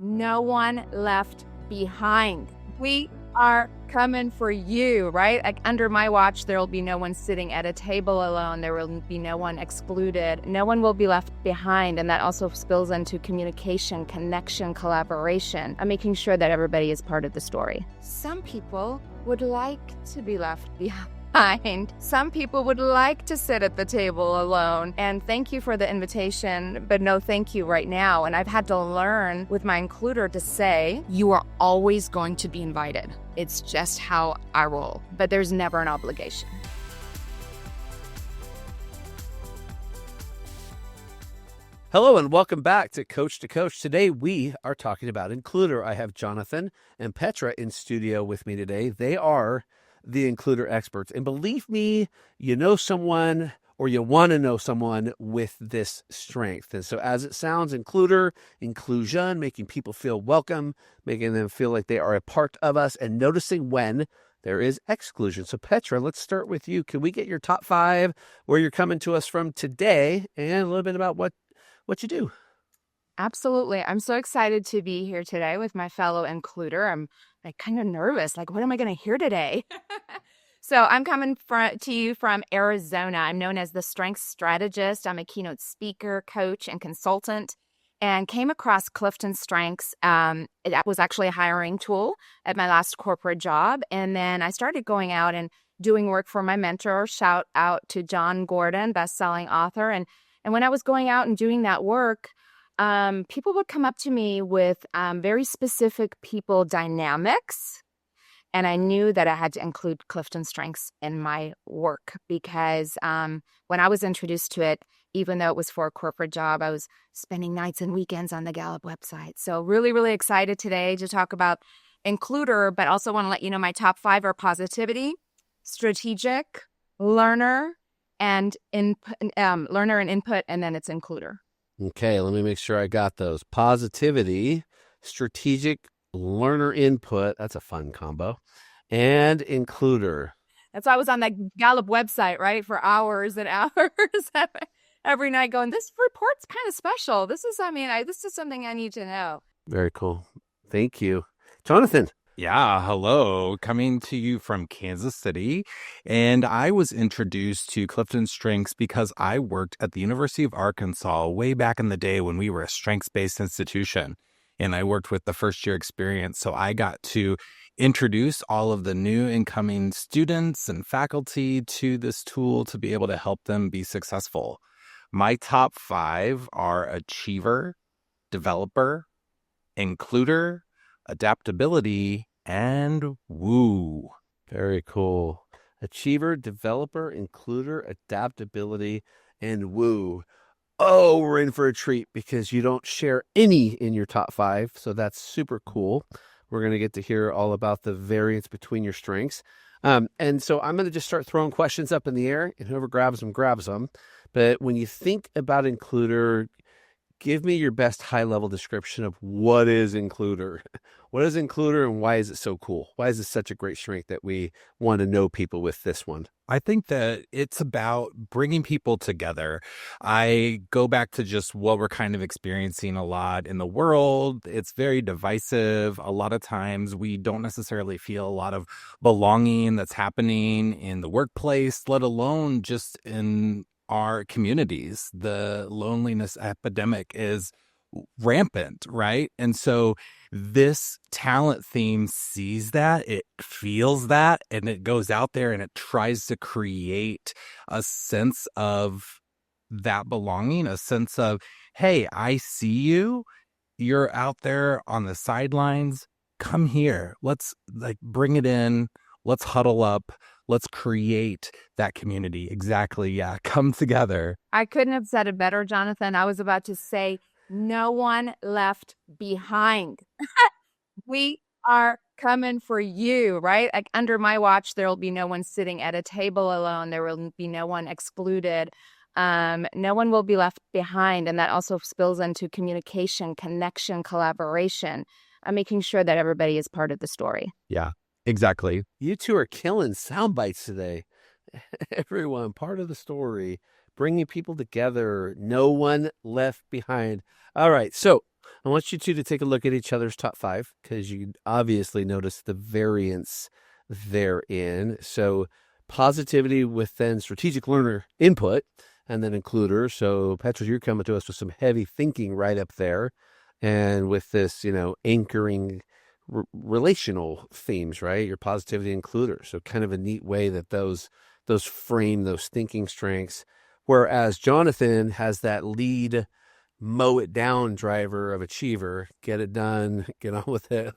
No one left behind. We are coming for you, right? Like under my watch, there will be no one sitting at a table alone. There will be no one excluded. No one will be left behind. And that also spills into communication, connection, collaboration. I'm making sure that everybody is part of the story. Some people would like to be left behind. Some people would like to sit at the table alone. And thank you for the invitation, but no thank you right now. And I've had to learn with my includer to say, you are always going to be invited. It's just how I roll, but there's never an obligation. Hello and welcome back to Coach to Coach. Today we are talking about includer. I have Jonathan and Petra in studio with me today. They are the includer experts. And believe me, you know someone or you want to know someone with this strength. And so as it sounds, includer, inclusion, making people feel welcome, making them feel like they are a part of us, and noticing when there is exclusion. So Petra, let's start with you. Can we get your top 5, where you're coming to us from today, and a little bit about what you do? Absolutely. I'm so excited to be here today with my fellow includer. I'm like kind of nervous. Like, what am I going to hear today? So I'm coming to you from Arizona. I'm known as the Strengths Strategist. I'm a keynote speaker, coach, and consultant, and came across Clifton Strengths. It was actually a hiring tool at my last corporate job. And then I started going out and doing work for my mentor. Shout out to John Gordon, best-selling author. And when I was going out and doing that work, people would come up to me with very specific people dynamics. And I knew that I had to include Clifton Strengths in my work because when I was introduced to it, even though it was for a corporate job, I was spending nights and weekends on the Gallup website. So really, really excited today to talk about includer, but also want to let you know my top 5 are positivity, strategic, learner, and input, and then it's includer. Okay, let me make sure I got those. Positivity, strategic, learner input. That's a fun combo. And includer. That's why I was on that Gallup website, right, for hours and hours every night going, this report's kind of special. This is something I need to know. Very cool. Thank you. Jonathan. Yeah, hello. Coming to you from Kansas City. And I was introduced to Clifton Strengths because I worked at the University of Arkansas way back in the day when we were a strengths-based institution. And I worked with the first-year experience. So I got to introduce all of the new incoming students and faculty to this tool to be able to help them be successful. My top 5 are achiever, developer, includer, adaptability, and woo. Very cool. Achiever, developer, includer, adaptability, and woo. Oh, we're in for a treat because you don't share any in your top 5. So that's super cool. We're going to get to hear all about the variance between your strengths. And so I'm going to just start throwing questions up in the air, and whoever grabs them, grabs them. But when you think about includer, give me your best high-level description of what is includer. What is includer and why is it so cool? Why is this such a great strength that we want to know people with this one? I think that it's about bringing people together. I go back to just what we're kind of experiencing a lot in the world. It's very divisive. A lot of times we don't necessarily feel a lot of belonging that's happening in the workplace, let alone just in our communities. The loneliness epidemic is rampant, right? And so this talent theme sees that, it feels that, and it goes out there and it tries to create a sense of that belonging, a sense of, hey, I see you. You're out there on the sidelines. Come here. Let's bring it in. Let's huddle up. Let's create that community. Exactly. Yeah. Come together. I couldn't have said it better, Jonathan. I was about to say, no one left behind. We are coming for you, right? Like under my watch, there will be no one sitting at a table alone. There will be no one excluded. No one will be left behind. And that also spills into communication, connection, collaboration, making sure that everybody is part of the story. Yeah, exactly. You two are killing sound bites today. Everyone, part of the story, bringing people together, no one left behind. All right, so I want you two to take a look at each other's top 5 because you obviously notice the variance therein. So positivity with then strategic learner input and then includer. So Petra, you're coming to us with some heavy thinking right up there. And with this, anchoring relational themes, right? Your positivity includer. So kind of a neat way that those frame those thinking strengths. Whereas Jonathan has that lead, mow it down driver of achiever, get it done, get on with it.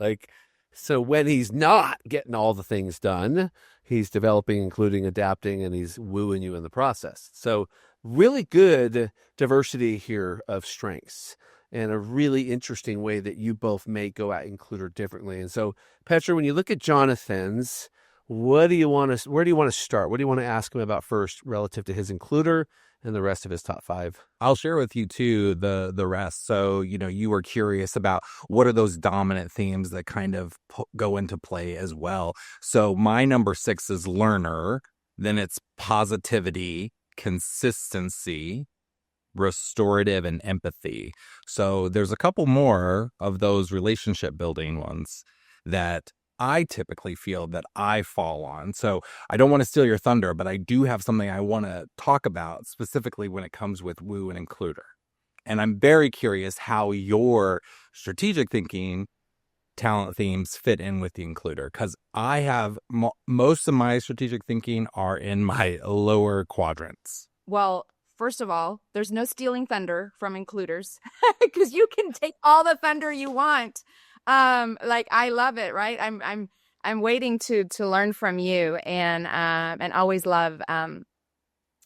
So when he's not getting all the things done, he's developing, including adapting, and he's wooing you in the process. So really good diversity here of strengths and a really interesting way that you both may go at includer differently. And so, Petra, when you look at Jonathan's, where do you want to start? What do you want to ask him about first relative to his includer and the rest of his top 5? I'll share with you too the rest. So, you were curious about what are those dominant themes that kind of go into play as well. So my number 6 is learner, then it's positivity, consistency, restorative, and empathy. So there's a couple more of those relationship building ones that I typically feel that I fall on. So I don't want to steal your thunder, but I do have something I want to talk about specifically when it comes with woo and includer. And I'm very curious how your strategic thinking talent themes fit in with the includer, because I have most of my strategic thinking are in my lower quadrants. Well, first of all, there's no stealing thunder from includers because you can take all the thunder you want. I love it, right? I'm waiting to learn from you and always love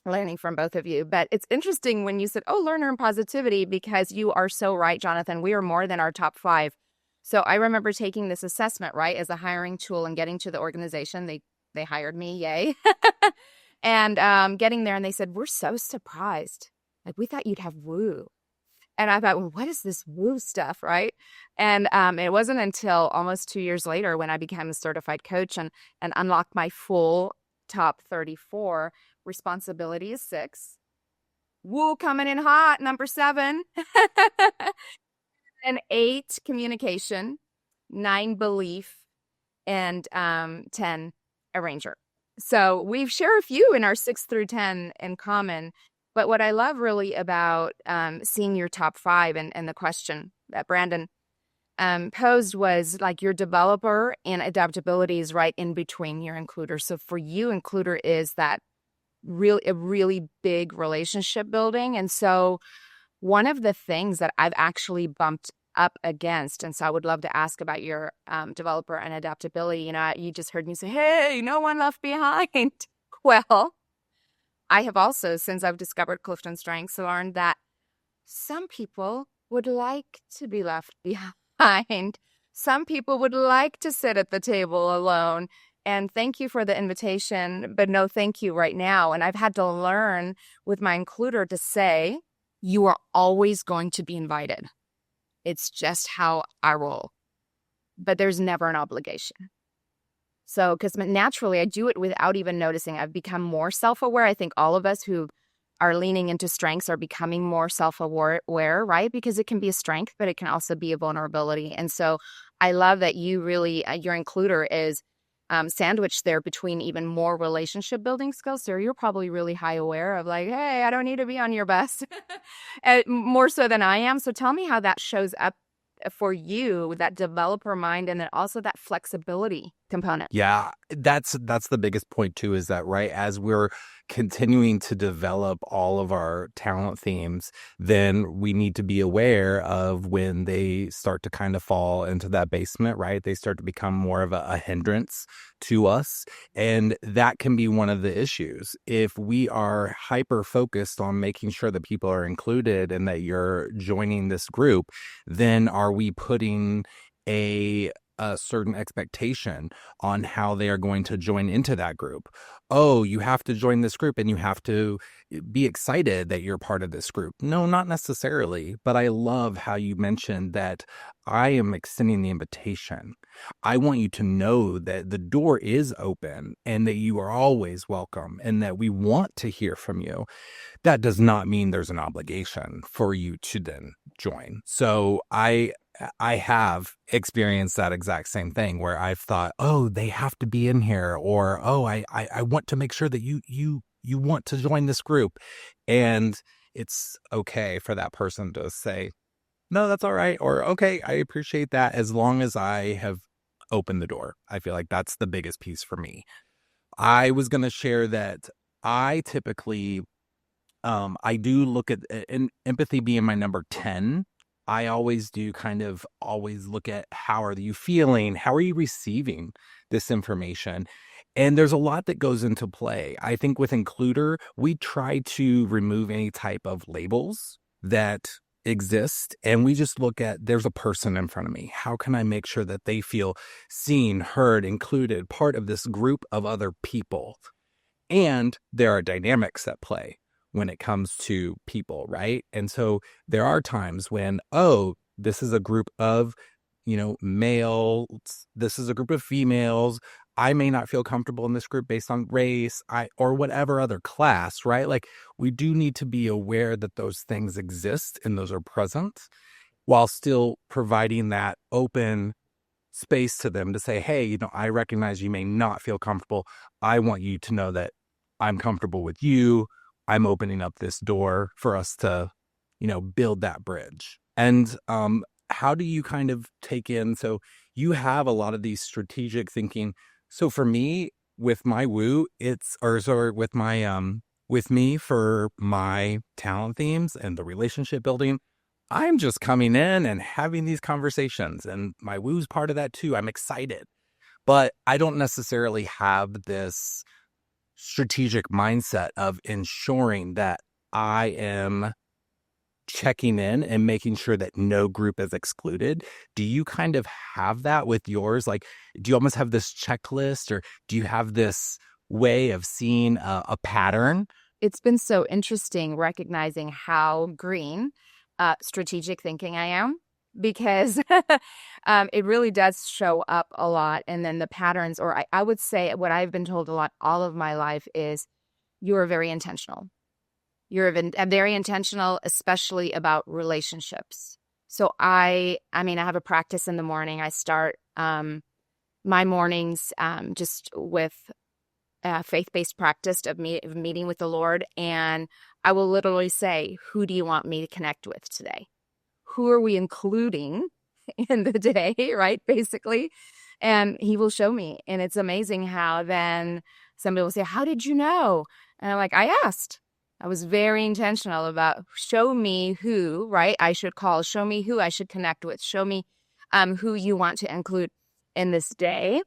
learning from both of you. But it's interesting when you said, learner and positivity, because you are so right, Jonathan. We are more than our top 5. So I remember taking this assessment, right, as a hiring tool and getting to the organization. They hired me, yay. And getting there, and they said, we're so surprised. We thought you'd have woo. And I thought, well, what is this woo stuff, right? And it wasn't until almost 2 years later when I became a certified coach and unlocked my full top 34. Responsibility is 6. Woo coming in hot, number 7. And 8, communication. 9, belief. And 10, arranger. So we've shared a few in our 6 through 10 in common. But what I love really about seeing your top 5 and the question that Brandon posed was your developer and adaptability is right in between your includer. So for you, includer is that a really big relationship building. And so one of the things that I've actually bumped up against, and so I would love to ask about your developer and adaptability. You just heard me say, hey, no one left behind. Well, I have also, since I've discovered Clifton Strengths, learned that some people would like to be left behind. Some people would like to sit at the table alone. And thank you for the invitation, but no thank you right now. And I've had to learn with my includer to say, you are always going to be invited. It's just how I roll. But there's never an obligation. So, because naturally I do it without even noticing. I've become more self-aware. I think all of us who are leaning into strengths are becoming more self-aware, right? Because it can be a strength, but it can also be a vulnerability. And so I love that you really, your includer is sandwiched there between even more relationship building skills. So you're probably really high aware of hey, I don't need to be on your best more so than I am. So tell me how that shows up for you, that developer mind, and then also that flexibility component. Yeah, that's the biggest point too, is that right as we're continuing to develop all of our talent themes, then we need to be aware of when they start to kind of fall into that basement, right? They start to become more of a hindrance to us. And that can be one of the issues. If we are hyper focused on making sure that people are included and that you're joining this group, then are we putting a a certain expectation on how they are going to join into that group. Oh, you have to join this group and you have to be excited that you're part of this group. No, not necessarily. But I love how you mentioned that I am extending the invitation. I want you to know that the door is open and that you are always welcome and that we want to hear from you. That does not mean there's an obligation for you to then join. So I have experienced that exact same thing where I've thought, oh, they have to be in here, or oh, I want to make sure that you want to join this group. And it's okay for that person to say, no, that's all right, or okay, I appreciate that, as long as I have opened the door. I feel like that's the biggest piece for me. I was going to share that I typically I do look at empathy being my number 10. I always do kind of always look at how are you feeling? How are you receiving this information? And there's a lot that goes into play. I think with Includer, we try to remove any type of labels that exist. And we just look at there's a person in front of me. How can I make sure that they feel seen, heard, included, part of this group of other people? And there are dynamics at play when it comes to people, right? And so there are times when, oh, this is a group of, males, this is a group of females. I may not feel comfortable in this group based on race, or whatever other class, right? Like, we do need to be aware that those things exist and those are present, while still providing that open space to them to say, hey, I recognize you may not feel comfortable. I want you to know that I'm comfortable with you. I'm opening up this door for us to, build that bridge. And how do you kind of take in? So you have a lot of these strategic thinking. So for me, with my woo, with me for my talent themes and the relationship building, I'm just coming in and having these conversations, and my woo's part of that too. I'm excited, but I don't necessarily have this strategic mindset of ensuring that I am checking in and making sure that no group is excluded. Do you kind of have that with yours? Like, do you almost have this checklist, or do you have this way of seeing a pattern? It's been so interesting recognizing how green strategic thinking I am, because it really does show up a lot. And then the patterns, or I would say what I've been told a lot all of my life is you are very intentional. You're very intentional, especially about relationships. So I have a practice in the morning. I start my mornings just with faith-based practice of meeting with the Lord. And I will literally say, who do you want me to connect with today? Who are we including in the day, right? Basically. And he will show me. And it's amazing how then somebody will say, how did you know? And I'm like, I asked. I was very intentional about show me who, right, I should call. Show me who I should connect with. Show me who you want to include in this day.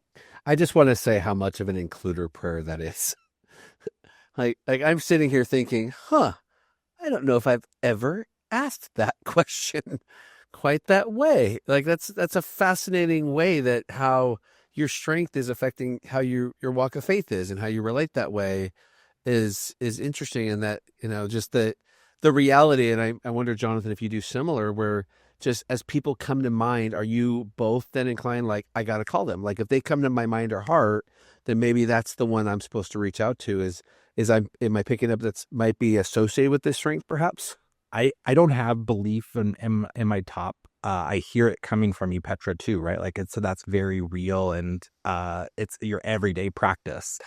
I just want to say how much of an includer prayer that is. like I'm sitting here thinking, I don't know if I've ever asked that question quite that way. Like, that's a fascinating way that how your strength is affecting how your walk of faith is, and how you relate that way is interesting. And that, just the reality. And I wonder, Jonathan, if you do similar, where just as people come to mind, are you both then inclined, like, I got to call them? Like, if they come to my mind or heart, then maybe that's the one I'm supposed to reach out to. Am I picking up that's might be associated with this strength, perhaps? I don't have belief in my top. I hear it coming from you, Petra, too, right? Like, so that's very real, and it's your everyday practice.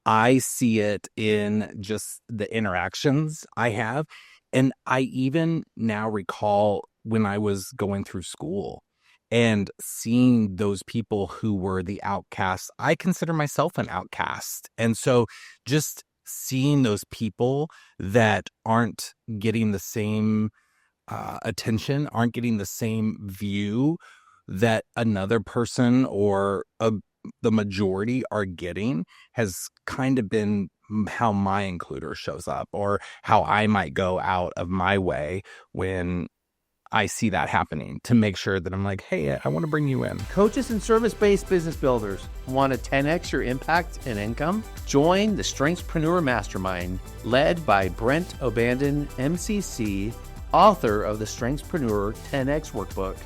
I see it in just the interactions I have. And I even now recall when I was going through school and seeing those people who were the outcasts. I consider myself an outcast. And so just seeing those people that aren't getting the same attention, aren't getting the same view that another person or the majority are getting, has kind of been how my includer shows up, or how I might go out of my way when I see that happening to make sure that I'm like, hey, I want to bring you in. Coaches and service-based business builders want to 10x your impact and income? Join the Strengthspreneur Mastermind, led by Brent O'Bannon, MCC, author of the Strengthspreneur 10x Workbook,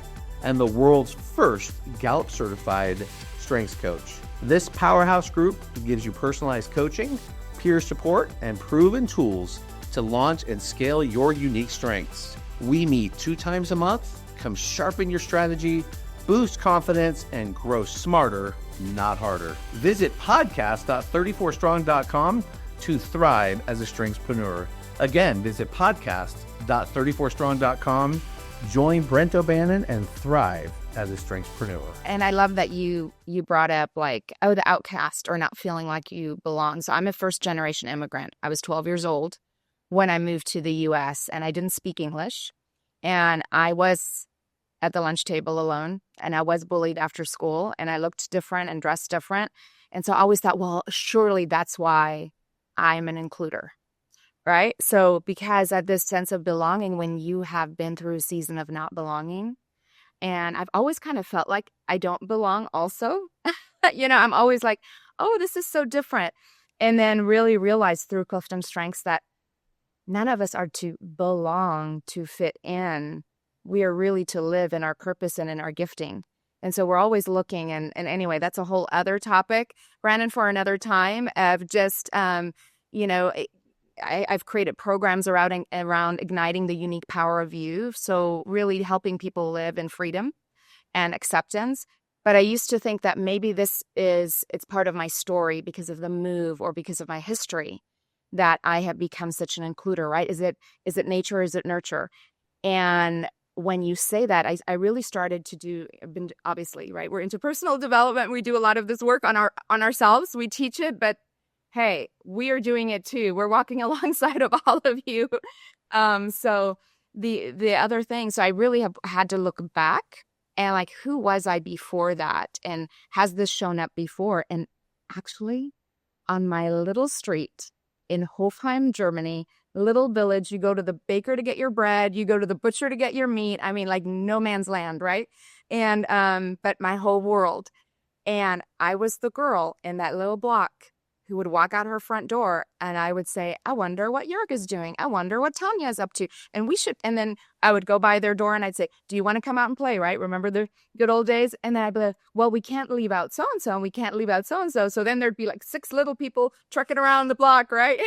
and the world's first Gallup-certified strengths coach. This powerhouse group gives you personalized coaching, peer support, and proven tools to launch and scale your unique strengths. We meet 2 times a month. Come sharpen your strategy, boost confidence, and grow smarter, not harder. Visit podcast.34strong.com to thrive as a strengthspreneur. Again, visit podcast.34strong.com. Join Brent O'Bannon and thrive as a strengthspreneur. And I love that you brought up like, oh, the outcast or not feeling like you belong. So I'm a first generation immigrant. I was 12 years old when I moved to the US and I didn't speak English. And I was at the lunch table alone and I was bullied after school and I looked different and dressed different. And so I always thought, well, surely that's why I'm an includer, right? So because of this sense of belonging, when you have been through a season of not belonging, and I've always kind of felt like I don't belong also, I'm always like, oh, this is so different. And then really realized through Clifton Strengths that none of us are to belong to fit in. We are really to live in our purpose and in our gifting. And so we're always looking. And anyway, that's a whole other topic, Brandon, for another time of just, I've created programs around igniting the unique power of you. So really helping people live in freedom and acceptance. But I used to think that maybe it's part of my story because of the move or because of my history, that I have become such an includer, right? Is it nature or is it nurture? And when you say that, I really started to obviously, right? We're into personal development. We do a lot of this work on ourselves. We teach it, but hey, we are doing it too. We're walking alongside of all of you. So the other thing, so I really have had to look back and like, who was I before that? And has this shown up before? And actually on my little street in Hofheim, Germany, little village, you go to the baker to get your bread, you go to the butcher to get your meat. I mean, like no man's land, right? And, but my whole world. And I was the girl in that little block who would walk out her front door and I would say, I wonder what Jörg is doing. I wonder what Tanya's up to. And then I would go by their door and I'd say, do you want to come out and play, right? Remember the good old days? And then I'd be like, well, we can't leave out so-and-so and we can't leave out so-and-so. So then there'd be like 6 little people trucking around the block, right?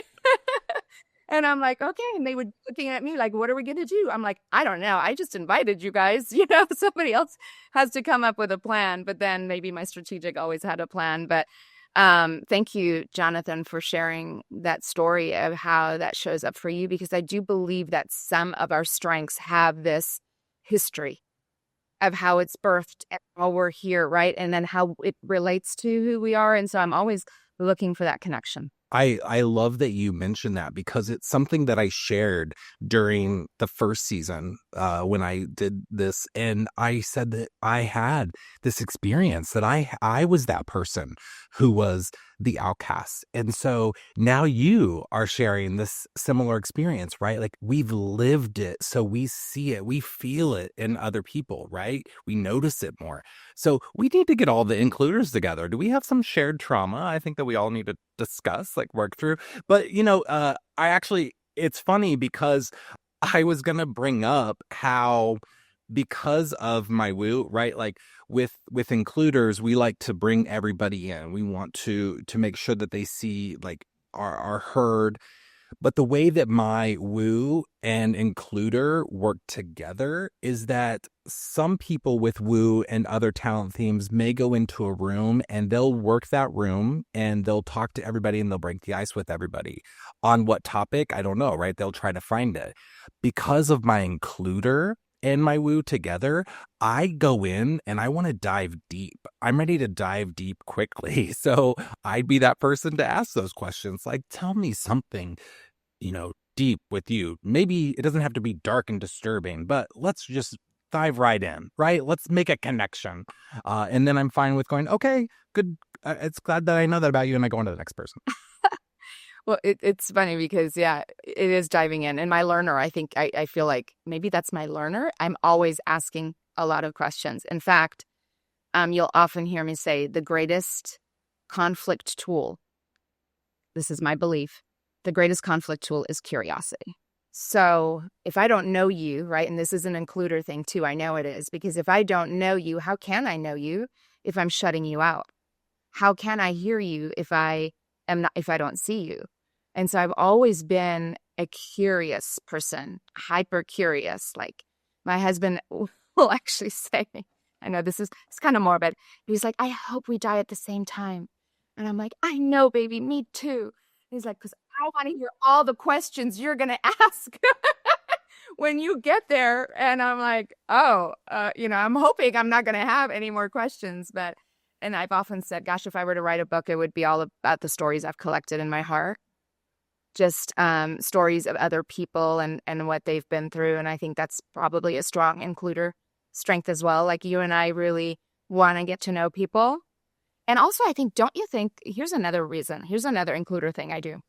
And I'm like, okay. And they would looking at me like, what are we going to do? I'm like, I don't know. I just invited you guys. Somebody else has to come up with a plan. But then maybe my strategic always had a plan. But thank you, Jonathan, for sharing that story of how that shows up for you, because I do believe that some of our strengths have this history of how it's birthed and how we're here, right? And then how it relates to who we are. And so I'm always looking for that connection. I love that you mentioned that because it's something that I shared during the first season when I did this. And I said that I had this experience that I was that person who was the outcast. And so now you are sharing this similar experience, right? Like we've lived it. So we see it, we feel it in other people, right? We notice it more. So we need to get all the includers together. Do we have some shared trauma? I think that we all need to discuss, like work through. But, it's funny because I was going to bring up how, because of my woo, right? Like with includers, we like to bring everybody in. We want to make sure that they see, like, are heard. But the way that my woo and includer work together is that some people with woo and other talent themes may go into a room and they'll work that room and they'll talk to everybody and they'll break the ice with everybody. On what topic? I don't know, right? They'll try to find it. Because of my includer and my woo together, I go in and I want to dive deep. I'm ready to dive deep quickly. So I'd be that person to ask those questions. Like, tell me something, deep with you. Maybe it doesn't have to be dark and disturbing, but let's just dive right in, right? Let's make a connection. And then I'm fine with going, okay, good. It's glad that I know that about you. And I go on to the next person. Well, it's funny because, yeah, it is diving in. And my learner, I think I feel like maybe that's my learner. I'm always asking a lot of questions. In fact, you'll often hear me say the greatest conflict tool, this is my belief, the greatest conflict tool is curiosity. So if I don't know you, right, and this is an includer thing too, I know it is, because if I don't know you, how can I know you if I'm shutting you out? How can I hear you if if I don't see you? And so I've always been a curious person, hyper curious. Like my husband will actually say, I know it's kind of morbid. He's like, I hope we die at the same time. And I'm like, I know, baby, me too. He's like, because I want to hear all the questions you're going to ask when you get there. And I'm like, oh, I'm hoping I'm not going to have any more questions. And I've often said, gosh, if I were to write a book, it would be all about the stories I've collected in my heart. Just stories of other people and what they've been through. And I think that's probably a strong includer strength as well. Like you and I really want to get to know people. And also, I think, don't you think, here's another includer thing I do.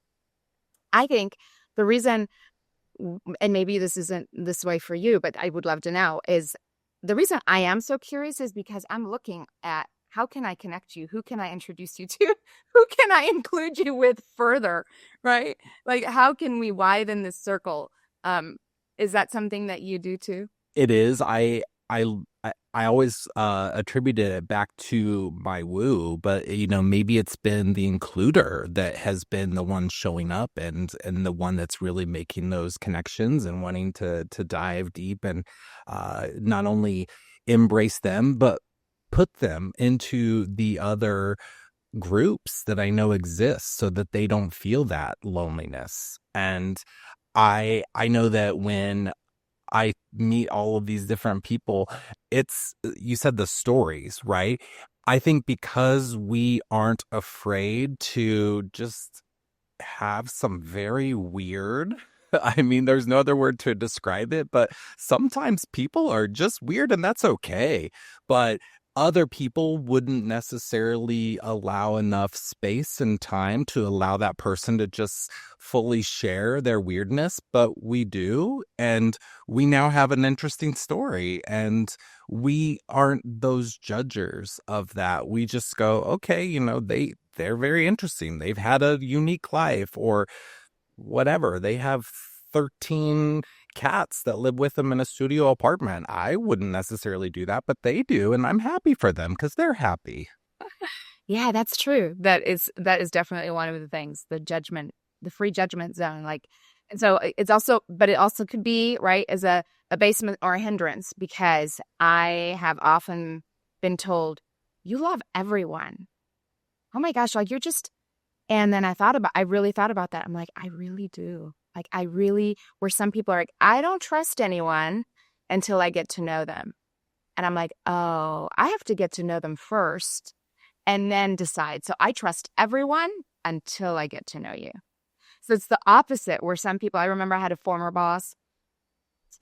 I think the reason, and maybe this isn't this way for you, but I would love to know, is the reason I am so curious is because I'm looking at how can I connect you? Who can I introduce you to? Who can I include you with further, right? Like, how can we widen this circle? Is that something that you do too? It is. I always attributed it back to my woo, but maybe it's been the includer that has been the one showing up and the one that's really making those connections and wanting to dive deep and not only embrace them but put them into the other groups that I know exist so that they don't feel that loneliness. And I know that when I meet all of these different people, you said the stories, right? I think because we aren't afraid to just have some very weird, I mean, there's no other word to describe it, but sometimes people are just weird and that's okay. But other people wouldn't necessarily allow enough space and time to allow that person to just fully share their weirdness, but we do. And we now have an interesting story and we aren't those judgers of that. We just go, okay, they're very interesting. They've had a unique life or whatever. They have 13 cats that live with them in a studio apartment. I wouldn't necessarily do that, but they do, and I'm happy for them because they're happy. Yeah, that's true. That is definitely one of the things, the free judgment zone. Like, and so it also could be, right, as a basement or a hindrance, because I have often been told, you love everyone. Oh my gosh, like you're just, and then I really thought about that. I'm like, I really do. Like, where some people are like, I don't trust anyone until I get to know them. And I'm like, oh, I have to get to know them first and then decide. So I trust everyone until I get to know you. So it's the opposite where some people, I remember I had a former boss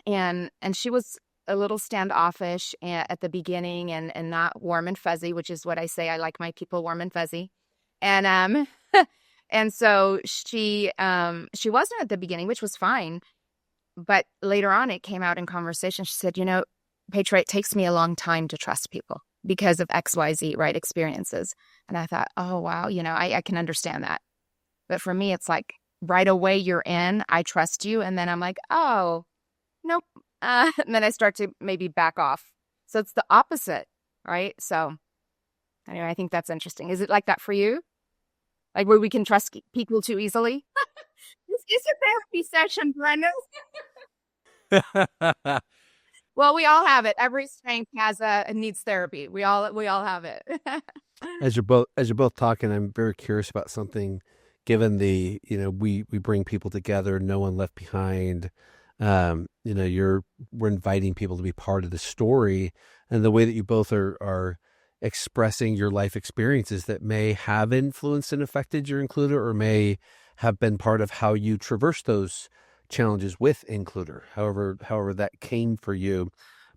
and she was a little standoffish at the beginning and not warm and fuzzy, which is what I say. I like my people warm and fuzzy. And, and so she wasn't at the beginning, which was fine. But later on, it came out in conversation. She said, Petra, it takes me a long time to trust people because of XYZ, right, experiences. And I thought, oh, wow, I can understand that. But for me, it's like right away you're in, I trust you. And then I'm like, oh, nope. And then I start to maybe back off. So it's the opposite, right? So anyway, I think that's interesting. Is it like that for you? Like where we can trust people too easily? This is a therapy session, Brenda. Well, we all have it. Every strength needs therapy. We all have it. As you're both talking, I'm very curious about something. Given we bring people together, no one left behind. We're inviting people to be part of the story, and the way that you both are expressing your life experiences that may have influenced and affected your includer, or may have been part of how you traverse those challenges with includer, however that came for you.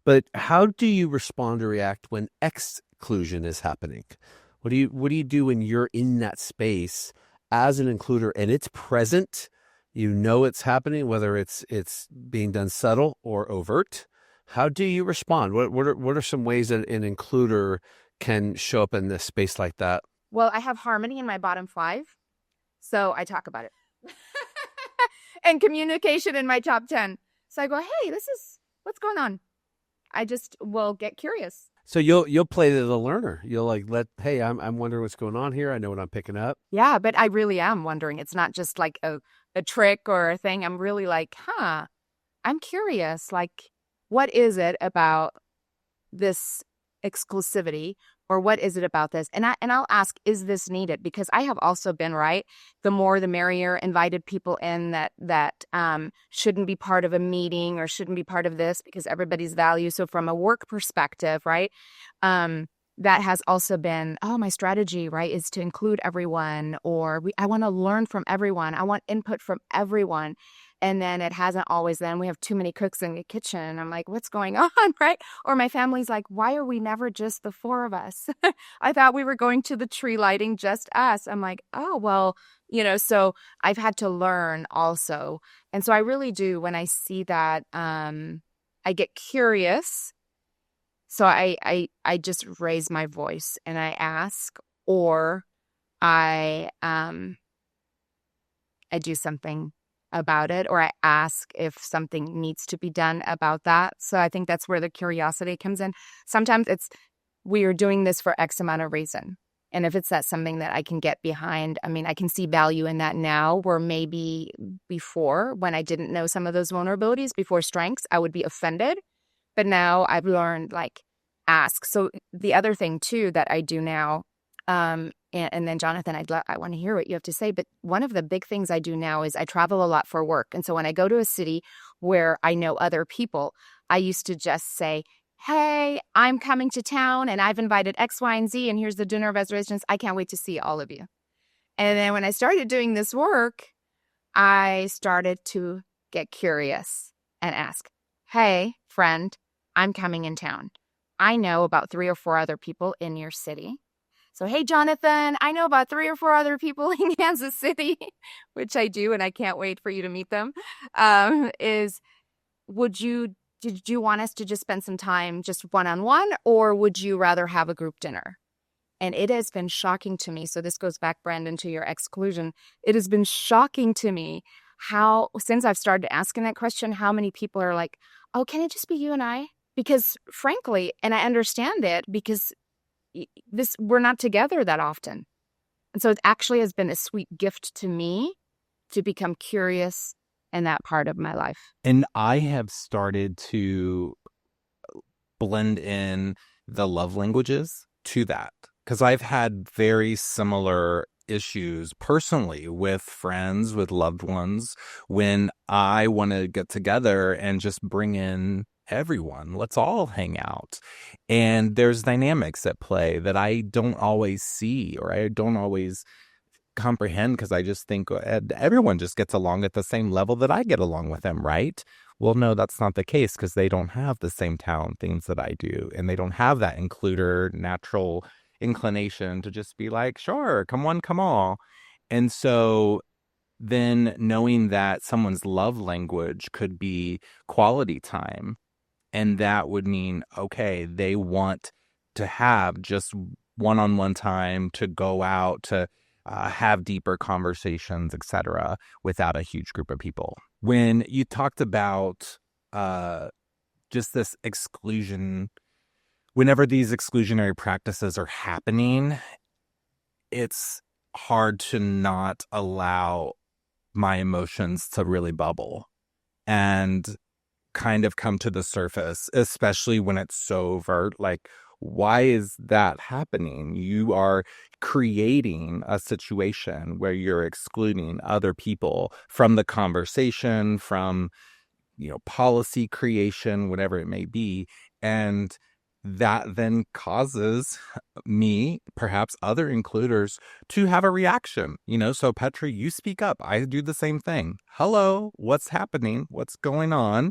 But how do you respond or react when exclusion is happening? What do you do when you're in that space as an includer and it's present, you know it's happening, whether it's being done subtle or overt, how do you respond? What are some ways that an includer can show up in this space like that? Well, I have harmony in my bottom 5, so I talk about it. And communication in my top 10. So I go, hey, what's going on? I just will get curious. So you'll play the learner. You'll like hey, I'm wondering what's going on here. I know what I'm picking up. Yeah, but I really am wondering. It's not just like a trick or a thing. I'm really like, I'm curious. Like, what is it about this exclusivity, or what is it about this? And I'll ask, is this needed? Because I have also been, right, the more the merrier, invited people in that shouldn't be part of a meeting or shouldn't be part of this because everybody's value. So from a work perspective, right, that has also been, my strategy, right, is to include everyone, or I want to learn from everyone. I want input from everyone. And then it hasn't always then. We have too many cooks in the kitchen. I'm like, what's going on, right? Or my family's like, why are we never just the 4 of us? I thought we were going to the tree lighting, just us. I'm like, oh, well, so I've had to learn also. And so I really do, when I see that, I get curious. So I just raise my voice and I ask, or I do something about it, or I ask if something needs to be done about that. So I think that's where the curiosity comes in. Sometimes we are doing this for X amount of reason. And if it's something that I can get behind, I mean, I can see value in that now, where maybe before, when I didn't know some of those vulnerabilities, before strengths, I would be offended. But now I've learned, like, ask. So the other thing too that I do now, and then Jonathan, I want to hear what you have to say. But one of the big things I do now is I travel a lot for work. And so when I go to a city where I know other people, I used to just say, hey, I'm coming to town and I've invited X, Y, and Z, and here's the dinner reservations. I can't wait to see all of you. And then when I started doing this work, I started to get curious and ask, hey, friend, I'm coming in town. I know about 3 or 4 other people in your city. So, hey, Jonathan, I know about 3 or 4 other people in Kansas City, which I do, and I can't wait for you to meet them, did you want us to just spend some time just one-on-one, or would you rather have a group dinner? And it has been shocking to me. So this goes back, Brandon, to your exclusion. It has been shocking to me how, since I've started asking that question, how many people are like, oh, can it just be you and I? Because frankly, and I understand it, because we're not together that often. And so it actually has been a sweet gift to me to become curious in that part of my life. And I have started to blend in the love languages to that, because I've had very similar issues personally with friends, with loved ones, when I want to get together and just bring in everyone. Let's all hang out. And there's dynamics at play that I don't always see, or I don't always comprehend, because I just think everyone just gets along at the same level that I get along with them, right? Well, no, that's not the case, because they don't have the same talent things that I do, and they don't have that includer natural inclination to just be like, sure, come on, come on. And so then knowing that someone's love language could be quality time, and that would mean, okay, they want to have just one-on-one time to go out to have deeper conversations, etc., without a huge group of people. When you talked about just this exclusion, whenever these exclusionary practices are happening, it's hard to not allow my emotions to really bubble and kind of come to the surface, especially when it's so overt. Like, why is that happening? You are creating a situation where you're excluding other people from the conversation, from, policy creation, whatever it may be. And that then causes me, perhaps other includers, to have a reaction. So Petra, you speak up. I do the same thing. Hello, what's happening? What's going on?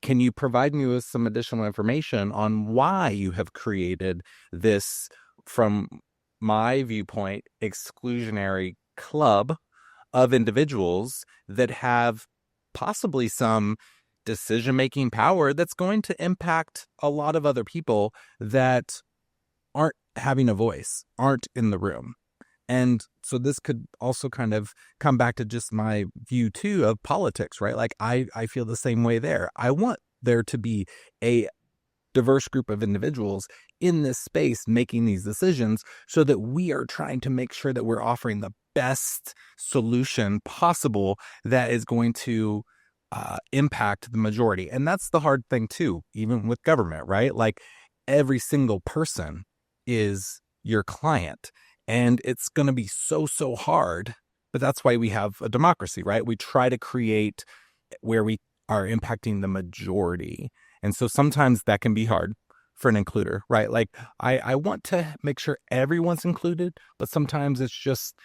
Can you provide me with some additional information on why you have created this, from my viewpoint, exclusionary club of individuals that have possibly some decision-making power that's going to impact a lot of other people that aren't having a voice, aren't in the room. And so this could also kind of come back to just my view too of politics, right? Like I feel the same way there. I want there to be a diverse group of individuals in this space making these decisions so that we are trying to make sure that we're offering the best solution possible that is going to impact the majority. And that's the hard thing too, even with government, right? Like every single person is your client. And it's going to be so hard, but that's why we have a democracy, right? We try to create where we are impacting the majority. And so sometimes that can be hard for an includer, right? Like I want to make sure everyone's included, but sometimes it's just,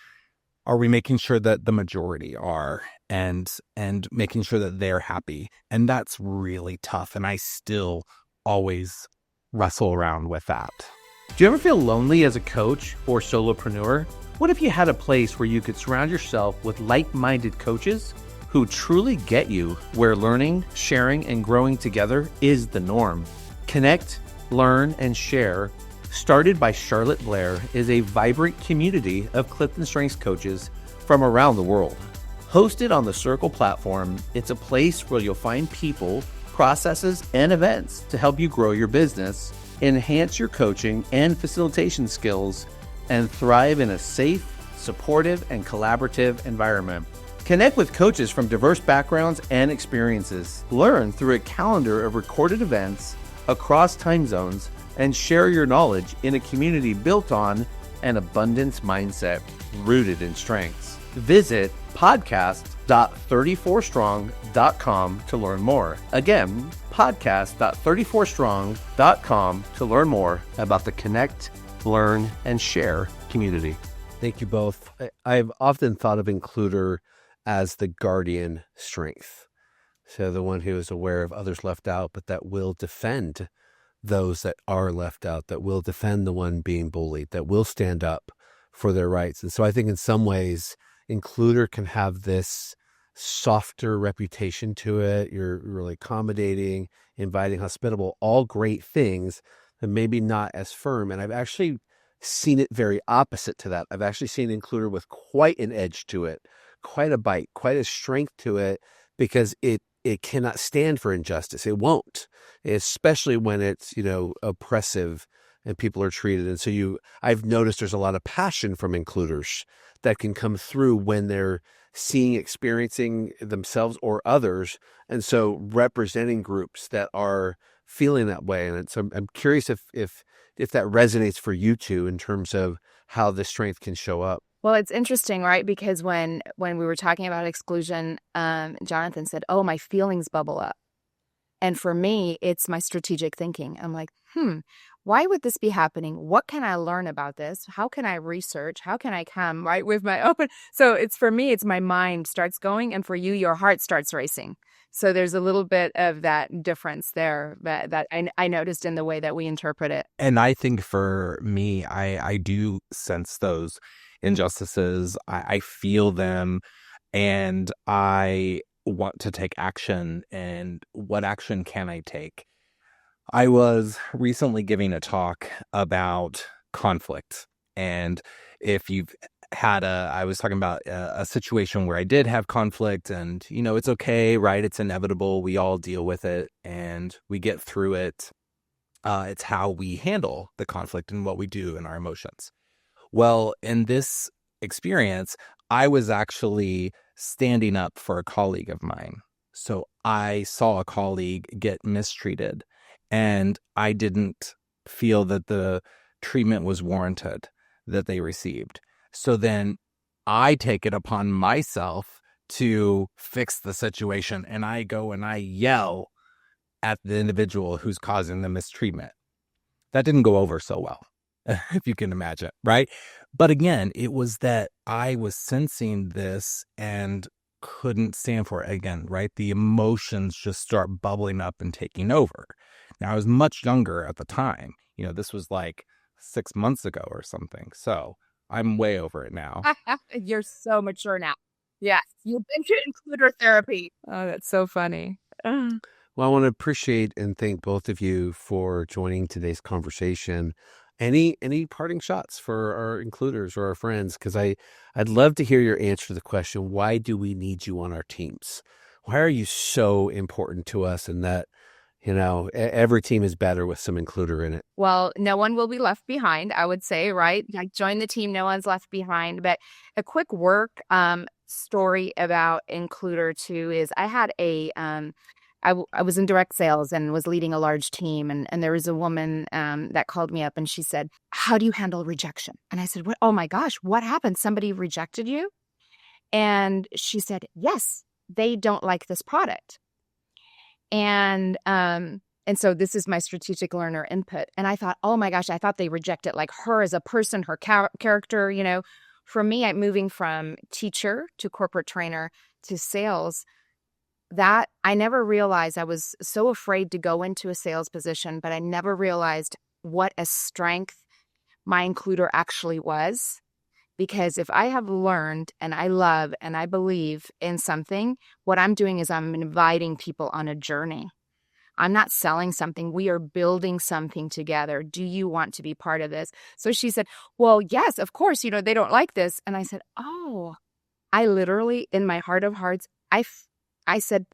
are we making sure that the majority are and making sure that they're happy? And that's really tough. And I still always wrestle around with that. Do you ever feel lonely as a coach or solopreneur? What if you had a place where you could surround yourself with like-minded coaches who truly get you, where learning, sharing, and growing together is the norm? Connect, Learn, and Share, started by Charlotte Blair, is a vibrant community of Clifton Strengths coaches from around the world. Hosted on the Circle platform, it's a place where you'll find people, processes, and events to help you grow your business, enhance your coaching and facilitation skills, and thrive in a safe, supportive, and collaborative environment. Connect with coaches from diverse backgrounds and experiences. Learn through a calendar of recorded events across time zones, and share your knowledge in a community built on an abundance mindset rooted in strengths. Visit podcast.34strong.com to learn more. Again, podcast.34strong.com to learn more about the Connect, Learn, and Share community. Thank you both. I've often thought of includer as the guardian strength. So the one who is aware of others left out, but that will defend those that are left out, that will defend the one being bullied, that will stand up for their rights. And so I think in some ways, includer can have this softer reputation to it. You're really accommodating, inviting, hospitable, all great things, but maybe not as firm. And I've actually seen it very opposite to that. I've actually seen includer with quite an edge to it, quite a bite, quite a strength to it, because it cannot stand for injustice. It won't, especially when it's, oppressive and people are treated. And so I've noticed there's a lot of passion from includers that can come through when they're experiencing themselves or others. And so representing groups that are feeling that way. And so I'm curious if that resonates for you two in terms of how the strength can show up. Well, it's interesting, right? Because when we were talking about exclusion, Jonathan said, "Oh, my feelings bubble up." And for me, it's my strategic thinking. I'm like, why would this be happening? What can I learn about this? How can I research? How can I come right with my open? So it's for me, it's my mind starts going, and for you, your heart starts racing. So there's a little bit of that difference there that I noticed in the way that we interpret it. And I think for me, I do sense those injustices. I feel them, and I want to take action. And what action can I take? I was recently giving a talk about conflict. And if you've had I was talking about a situation where I did have conflict, and, it's okay, right? It's inevitable. We all deal with it and we get through it. It's how we handle the conflict and what we do in our emotions. Well, in this experience, I was actually standing up for a colleague of mine. So I saw a colleague get mistreated, and I didn't feel that the treatment was warranted that they received. So then I take it upon myself to fix the situation, and I go and I yell at the individual who's causing the mistreatment. That didn't go over so well, if you can imagine, right? But again, it was that I was sensing this and couldn't stand for it again, right? The emotions just start bubbling up and taking over. Now, I was much younger at the time. This was like 6 months ago or something. So I'm way over it now. You're so mature now. Yes, you've been to includer therapy. Oh, that's so funny. Well, I want to appreciate and thank both of you for joining today's conversation. Any parting shots for our includers or our friends? Because I'd love to hear your answer to the question, why do we need you on our teams? Why are you so important to us? And that, every team is better with some includer in it. Well, no one will be left behind, I would say, right? Like join the team, no one's left behind. But a quick work story about includer too is I had I was in direct sales and was leading a large team. And there was a woman that called me up and she said, how do you handle rejection? And I said, what? Oh my gosh, what happened? Somebody rejected you? And she said, yes, they don't like this product. And so this is my strategic learner input. And I thought, oh my gosh, I thought they rejected like her as a person, her character. For me, I'm moving from teacher to corporate trainer to sales. That I never realized I was so afraid to go into a sales position, but I never realized what a strength my includer actually was. Because if I have learned and I love and I believe in something, what I'm doing is I'm inviting people on a journey. I'm not selling something. We are building something together. Do you want to be part of this? So she said, well, yes, of course, they don't like this. And I said, oh, I literally, in my heart of hearts, I said,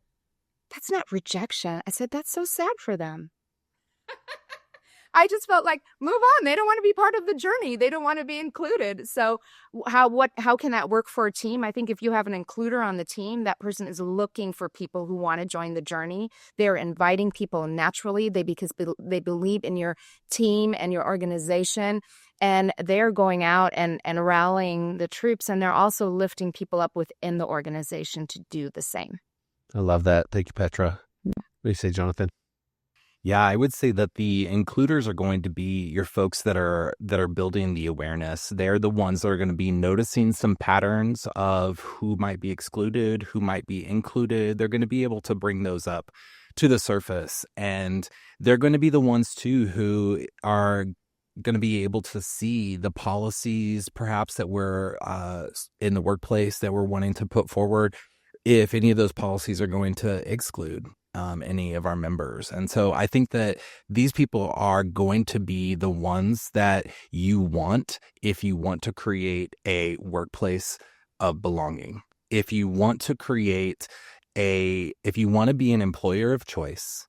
that's not rejection. I said, that's so sad for them. I just felt like, move on. They don't want to be part of the journey. They don't want to be included. So how can that work for a team? I think if you have an includer on the team, that person is looking for people who want to join the journey. They're inviting people naturally because they believe in your team and your organization. And they're going out and rallying the troops. And they're also lifting people up within the organization to do the same. I love that. Thank you, Petra. What do you say, Jonathan? Yeah, I would say that the includers are going to be your folks that are building the awareness. They're the ones that are going to be noticing some patterns of who might be excluded, who might be included. They're going to be able to bring those up to the surface. And they're going to be the ones too who are going to be able to see the policies perhaps that we're in the workplace that we're wanting to put forward, if any of those policies are going to exclude any of our members. And so I think that these people are going to be the ones that you want if you want to create a workplace of belonging. If you want to if you want to be an employer of choice,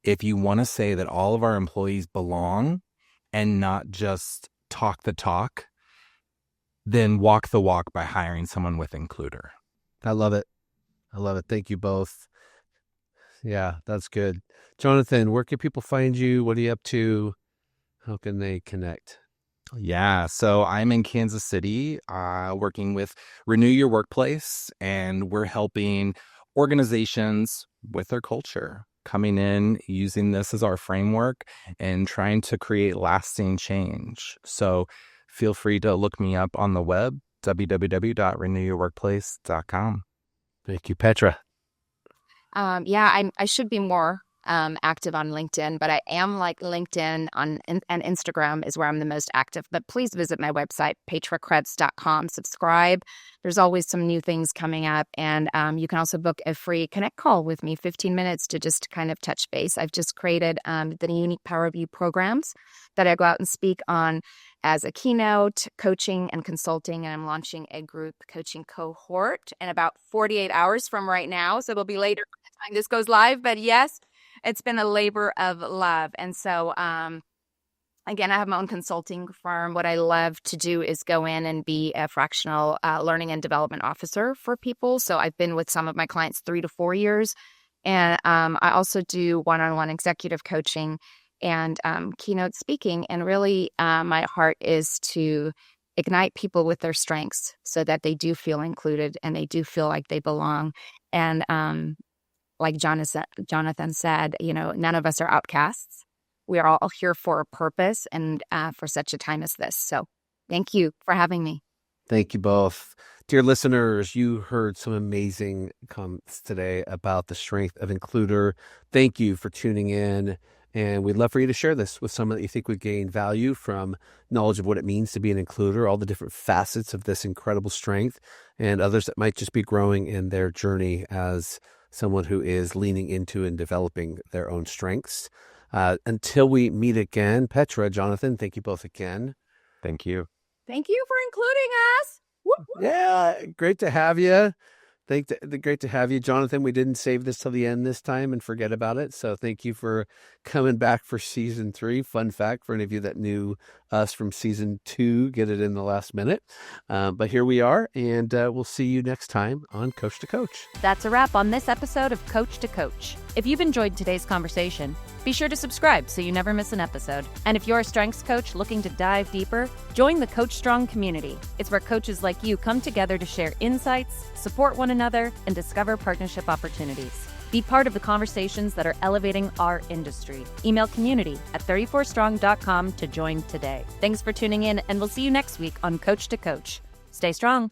if you want to say that all of our employees belong and not just talk the talk, then walk the walk by hiring someone with includer. I love it. I love it. Thank you both. Yeah, that's good. Jonathan, where can people find you? What are you up to? How can they connect? Yeah, so I'm in Kansas City working with Renew Your Workplace, and we're helping organizations with their culture, coming in, using this as our framework, and trying to create lasting change. So feel free to look me up on the web, www.renewyourworkplace.com. Thank you, Petra. Yeah, I should be more active on LinkedIn, but I am like LinkedIn and Instagram is where I'm the most active. But please visit my website, petracreds.com. Subscribe. There's always some new things coming up. And you can also book a free connect call with me, 15 minutes to just kind of touch base. I've just created the unique Power View programs that I go out and speak on as a keynote, coaching and consulting. And I'm launching a group coaching cohort in about 48 hours from right now. So it'll be later by the time this goes live. But yes, it's been a labor of love. And so, again, I have my own consulting firm. What I love to do is go in and be a fractional learning and development officer for people. So I've been with some of my clients 3 to 4 years. And I also do one-on-one executive coaching and keynote speaking. And really, my heart is to ignite people with their strengths so that they do feel included and they do feel like they belong. And like Jonathan said, none of us are outcasts. We are all here for a purpose and for such a time as this. So thank you for having me. Thank you both. Dear listeners, you heard some amazing comments today about the strength of includer. Thank you for tuning in. And we'd love for you to share this with someone that you think would gain value from knowledge of what it means to be an includer, all the different facets of this incredible strength, and others that might just be growing in their journey as someone who is leaning into and developing their own strengths. Until we meet again, Petra, Jonathan, thank you both again. Thank you. Thank you for including us. Whoop, whoop. Yeah, great to have you. Great to have you, Jonathan. We didn't save this till the end this time and forget about it. So thank you for coming back for season 3. Fun fact for any of you that knew us from season 2, get it in the last minute. But here we are, and we'll see you next time on Coach to Coach. That's a wrap on this episode of Coach to Coach. If you've enjoyed today's conversation, be sure to subscribe so you never miss an episode. And if you're a strengths coach looking to dive deeper, join the Coach Strong community. It's where coaches like you come together to share insights, support one another, and discover partnership opportunities. Be part of the conversations that are elevating our industry. Email community@34strong.com to join today. Thanks for tuning in, and we'll see you next week on Coach to Coach. Stay strong.